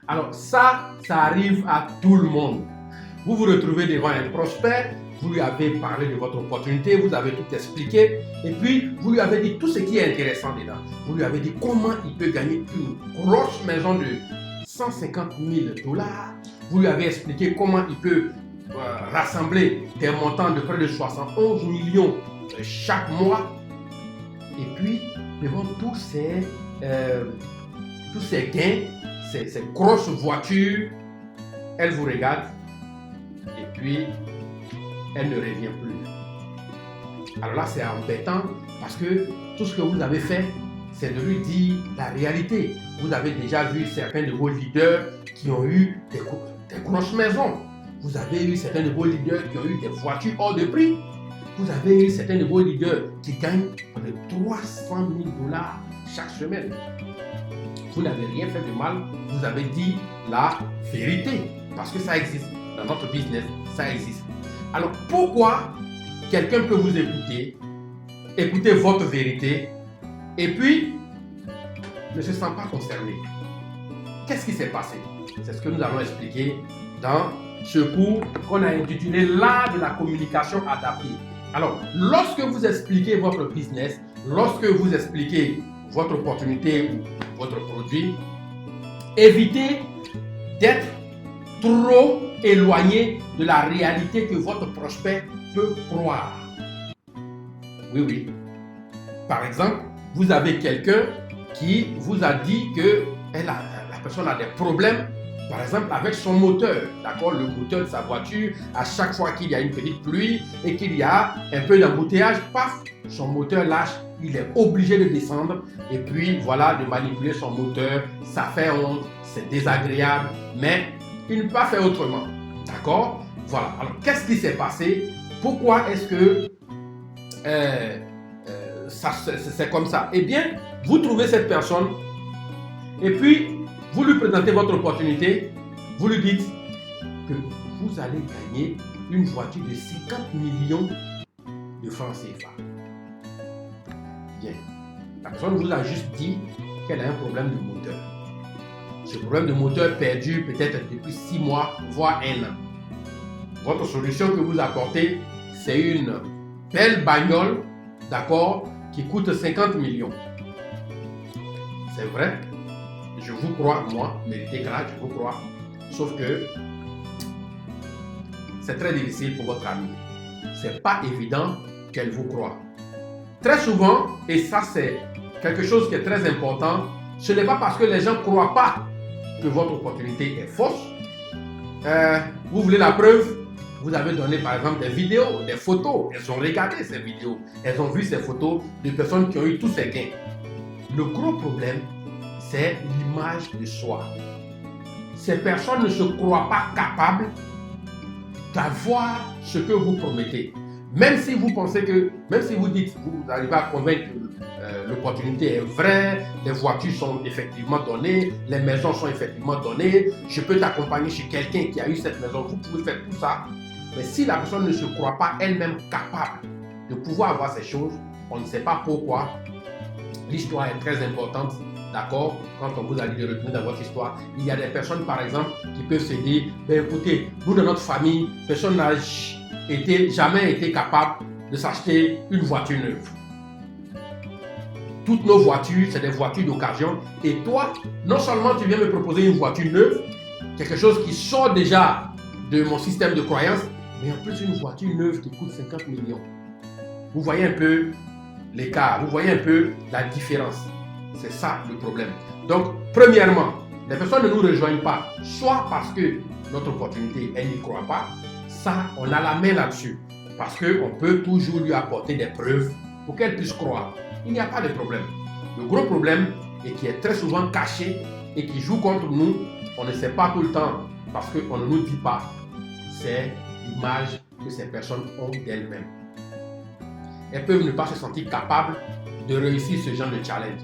Alors ça arrive à tout le monde. Vous vous retrouvez devant un prospect, vous lui avez parlé de votre opportunité, vous avez tout expliqué, et puis vous lui avez dit tout ce qui est intéressant dedans. Vous lui avez dit comment il peut gagner une grosse maison de 150 000 $. Vous lui avez expliqué comment il peut rassembler des montants de près de 71 millions chaque mois. Et puis, devant tous ces gains, ces grosses voitures, elle vous regarde et puis elle ne revient plus. Alors là, c'est embêtant parce que tout ce que vous avez fait, c'est de lui dire la réalité. Vous avez déjà vu certains de vos leaders qui ont eu des grosses maisons. Vous avez eu certains de vos leaders qui ont eu des voitures hors de prix. Vous avez eu certains de vos leaders qui gagnent près de 300 000 $ chaque semaine. Vous n'avez rien fait de mal, vous avez dit la vérité. Parce que ça existe. Dans notre business, ça existe. Alors pourquoi quelqu'un peut vous écouter votre vérité, et puis ne se sent pas concerné? Qu'est-ce qui s'est passé? C'est ce que nous allons expliquer dans ce cours qu'on a intitulé l'art de la communication adaptée. Alors, lorsque vous expliquez votre business, lorsque vous expliquez votre opportunité ou votre produit, évitez d'être trop éloigné de la réalité que votre prospect peut croire. Oui. Par exemple, vous avez quelqu'un qui vous a dit que la personne a des problèmes, par exemple avec son moteur, d'accord, le moteur de sa voiture, à chaque fois qu'il y a une petite pluie et qu'il y a un peu d'embouteillage, paf, son moteur lâche, il est obligé de descendre et puis voilà, de manipuler son moteur, ça fait honte, c'est désagréable, mais il ne peut pas faire autrement, d'accord? Voilà, alors qu'est-ce qui s'est passé? Pourquoi est-ce que c'est comme ça? Eh bien, vous trouvez cette personne et puis vous lui présentez votre opportunité, vous lui dites que vous allez gagner une voiture de 50 millions de francs CFA. Bien, la personne vous a juste dit qu'elle a un problème de moteur. Ce problème de moteur perdure peut-être depuis 6 mois, voire 1 an. Votre solution que vous apportez, c'est une belle bagnole, d'accord, qui coûte 50 millions. C'est vrai, je vous crois, moi, Mérité Grade, je vous crois. Sauf que c'est très difficile pour votre amie. C'est pas évident qu'elle vous croie. Très souvent, et ça c'est quelque chose qui est très important, ce n'est pas parce que les gens ne croient pas que votre opportunité est fausse. Vous voulez la preuve? Vous avez donné par exemple des vidéos, des photos. Elles ont regardé ces vidéos. Elles ont vu ces photos de personnes qui ont eu tous ces gains. Le gros problème, c'est l'image de soi. Ces personnes ne se croient pas capables d'avoir ce que vous promettez. Même si vous pensez que, même si vous dites, vous arrivez à convaincre que l'opportunité est vraie, les voitures sont effectivement données, les maisons sont effectivement données, je peux t'accompagner chez quelqu'un qui a eu cette maison, vous pouvez faire tout ça. Mais si la personne ne se croit pas elle-même capable de pouvoir avoir ces choses, on ne sait pas pourquoi. L'histoire est très importante, d'accord? Quand on vous a dit de retenir dans votre histoire, il y a des personnes par exemple qui peuvent se dire, ben écoutez, nous dans notre famille, personne n'a jamais été capable de s'acheter une voiture neuve. Toutes nos voitures, c'est des voitures d'occasion. Et toi, non seulement tu viens me proposer une voiture neuve, quelque chose qui sort déjà de mon système de croyance, mais en plus une voiture neuve qui coûte 50 millions. Vous voyez un peu l'écart, vous voyez un peu la différence. C'est ça le problème. Donc, premièrement, les personnes ne nous rejoignent pas, soit parce que notre opportunité, elles n'y croient pas. Ça, on a la main là-dessus. Parce qu'on peut toujours lui apporter des preuves pour qu'elle puisse croire. Il n'y a pas de problème. Le gros problème, et qui est très souvent caché et qui joue contre nous, on ne sait pas tout le temps parce qu'on ne nous dit pas, c'est l'image que ces personnes ont d'elles-mêmes. Elles peuvent ne pas se sentir capables de réussir ce genre de challenge.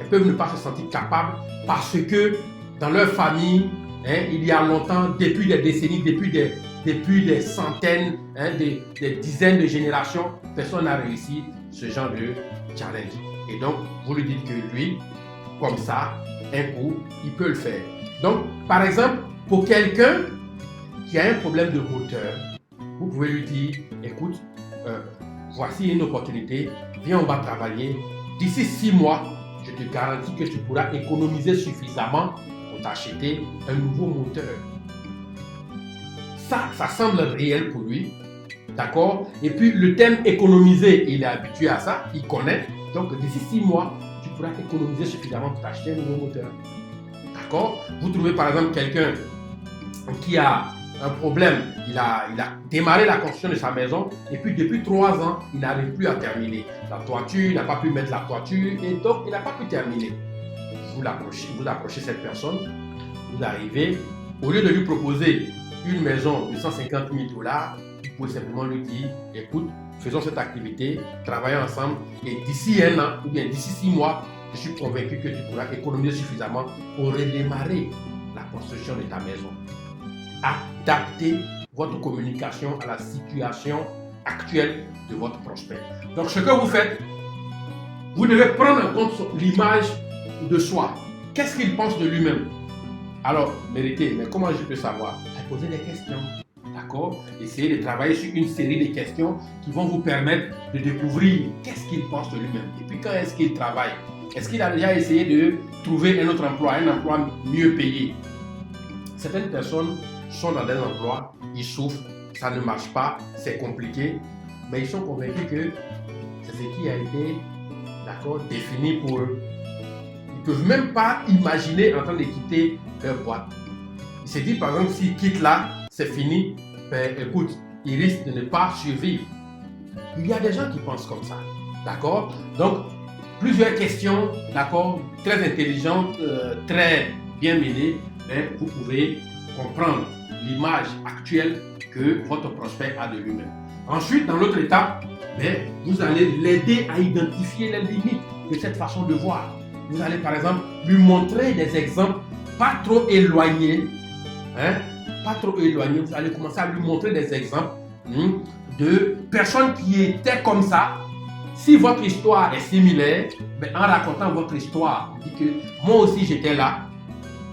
Elles peuvent ne pas se sentir capables parce que dans leur famille, il y a longtemps, depuis des décennies, depuis des centaines, des dizaines de générations, personne n'a réussi ce genre de challenge. Et donc, vous lui dites que lui, comme ça, un coup, il peut le faire. Donc, par exemple, pour quelqu'un qui a un problème de moteur, vous pouvez lui dire, écoute, voici une opportunité, viens, on va travailler. D'ici 6 mois, je te garantis que tu pourras économiser suffisamment pour t'acheter un nouveau moteur. Ça semble réel pour lui, d'accord? Et puis le thème économiser, il est habitué à ça, il connaît. Donc d'ici 6 mois, tu pourras économiser suffisamment pour t'acheter un nouveau moteur. D'accord? Vous trouvez par exemple quelqu'un qui a un problème, il a démarré la construction de sa maison et puis depuis 3 ans, il n'arrive plus à terminer. La toiture, il n'a pas pu mettre la toiture et donc il n'a pas pu terminer. Vous approchez cette personne, vous arrivez, au lieu de lui proposer une maison de 150 000 $, vous pouvez simplement lui dire, écoute, faisons cette activité, travaillons ensemble et d'ici 1 an ou bien d'ici 6 mois, je suis convaincu que tu pourras économiser suffisamment pour redémarrer la construction de ta maison. Adaptez votre communication à la situation actuelle de votre prospect. Donc, ce que vous faites, vous devez prendre en compte l'image de soi. Qu'est-ce qu'il pense de lui-même? Alors, méritez, mais comment je peux savoir? Poser des questions, d'accord? Essayez de travailler sur une série de questions qui vont vous permettre de découvrir qu'est-ce qu'il pense de lui-même. Et puis, quand est-ce qu'il travaille? Est-ce qu'il a déjà essayé de trouver un autre emploi, un emploi mieux payé? Certaines personnes sont dans des emplois, ils souffrent, ça ne marche pas, c'est compliqué, mais ils sont convaincus que c'est ce qui a été, d'accord, défini pour eux. Ils ne peuvent même pas imaginer en train de quitter leur boîte. Il se dit par exemple, s'il quitte là, c'est fini, ben écoute, il risque de ne pas survivre. Il y a des gens qui pensent comme ça, d'accord? Donc, plusieurs questions, d'accord, très intelligentes, très bien menées, mais vous pouvez comprendre l'image actuelle que votre prospect a de lui-même. Ensuite, dans l'autre étape, ben, vous allez l'aider à identifier les limites de cette façon de voir. Vous allez par exemple lui montrer des exemples pas trop éloignés. Pas trop éloigné, vous allez commencer à lui montrer des exemples de personnes qui étaient comme ça. Si votre histoire est similaire, ben en racontant votre histoire, vous dites que moi aussi j'étais là,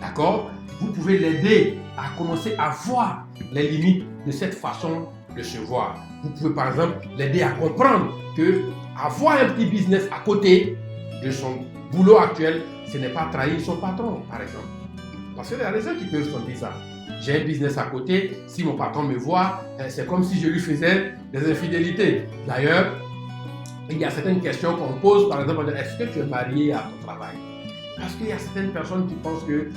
d'accord? Vous pouvez l'aider à commencer à voir les limites de cette façon de se voir. Vous pouvez par exemple l'aider à comprendre que avoir un petit business à côté de son boulot actuel, ce n'est pas trahir son patron, par exemple. Parce qu'il y a des gens qui peuvent sentir ça. J'ai un business à côté, si mon patron me voit, c'est comme si je lui faisais des infidélités. D'ailleurs, il y a certaines questions qu'on pose, par exemple, est-ce que tu es marié à ton travail? Parce qu'il y a certaines personnes qui pensent que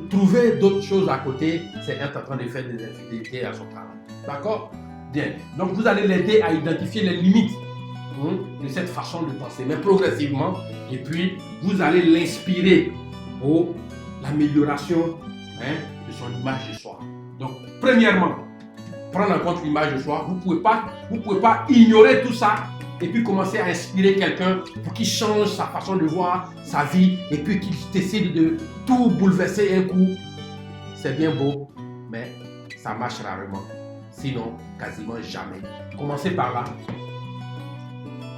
trouver d'autres choses à côté, c'est être en train de faire des infidélités à son travail. D'accord? Bien. Donc, vous allez l'aider à identifier les limites de cette façon de penser, mais progressivement, et puis vous allez l'inspirer pour l'amélioration de son image de soi. Donc, premièrement, prendre en compte l'image de soi. Vous ne pouvez pas ignorer tout ça et puis commencer à inspirer quelqu'un pour qu'il change sa façon de voir sa vie et puis qu'il décide de tout bouleverser un coup. C'est bien beau, mais ça marche rarement. Sinon, quasiment jamais. Commencez par là.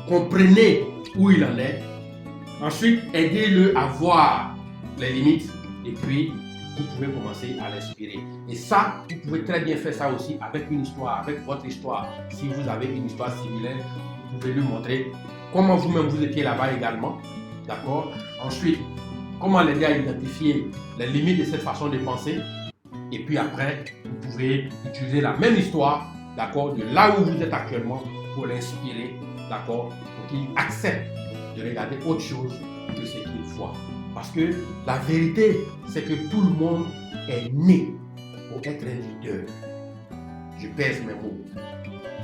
Comprenez où il en est. Ensuite, aidez-le à voir les limites et puis vous pouvez commencer à l'inspirer. Et ça, vous pouvez très bien faire ça aussi avec une histoire, avec votre histoire. Si vous avez une histoire similaire, vous pouvez lui montrer comment vous-même vous étiez là-bas également. D'accord? Ensuite, comment l'aider à identifier les limites de cette façon de penser. Et puis après, vous pouvez utiliser la même histoire, d'accord, de là où vous êtes actuellement pour l'inspirer, d'accord, pour qu'il accepte de regarder autre chose que ce qu'il voit. Parce que la vérité, c'est que tout le monde est né pour être un leader. Je pèse mes mots.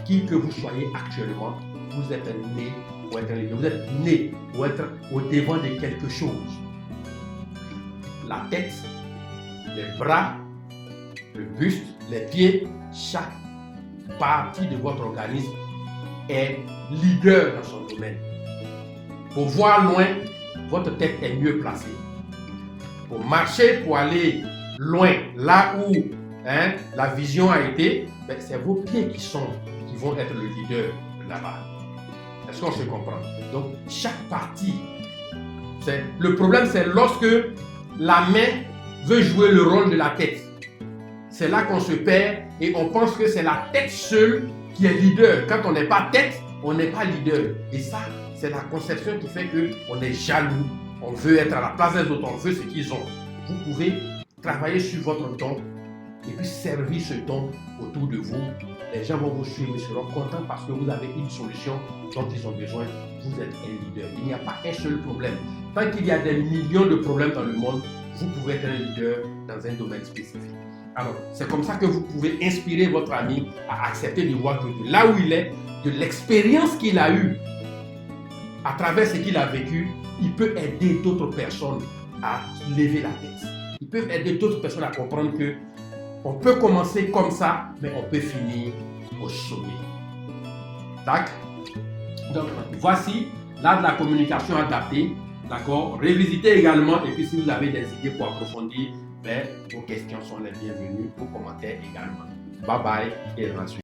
Qui que vous soyez actuellement, vous êtes né pour être un leader. Vous êtes né pour être au devant de quelque chose. La tête, les bras, le buste, les pieds, chaque partie de votre organisme est leader dans son domaine. Pour voir loin, votre tête est mieux placée. Pour marcher, pour aller loin, là où la vision a été, c'est vos pieds qui vont être le leader là-bas. Est-ce qu'on se comprend? Donc, chaque partie, le problème, c'est lorsque la main veut jouer le rôle de la tête. C'est là qu'on se perd et on pense que c'est la tête seule qui est leader. Quand on n'est pas tête, on n'est pas leader. Et ça, c'est la conception qui fait qu'on est jaloux. On veut être à la place des autres, on veut ce qu'ils ont. Vous pouvez travailler sur votre don et puis servir ce don autour de vous. Les gens vont vous suivre, ils seront contents parce que vous avez une solution dont ils ont besoin. Vous êtes un leader. Il n'y a pas un seul problème. Tant qu'il y a des millions de problèmes dans le monde, vous pouvez être un leader dans un domaine spécifique. Alors, c'est comme ça que vous pouvez inspirer votre ami à accepter de voir que de là où il est, de l'expérience qu'il a eue, à travers ce qu'il a vécu, il peut aider d'autres personnes à lever la tête. Il peut aider d'autres personnes à comprendre que on peut commencer comme ça, mais on peut finir au sommet. Tac. Donc, voici l'art de la communication adaptée. D'accord. Revisitez également. Et puis, si vous avez des idées pour approfondir, vos questions sont les bienvenues. Vos commentaires également. Bye bye et à la suite.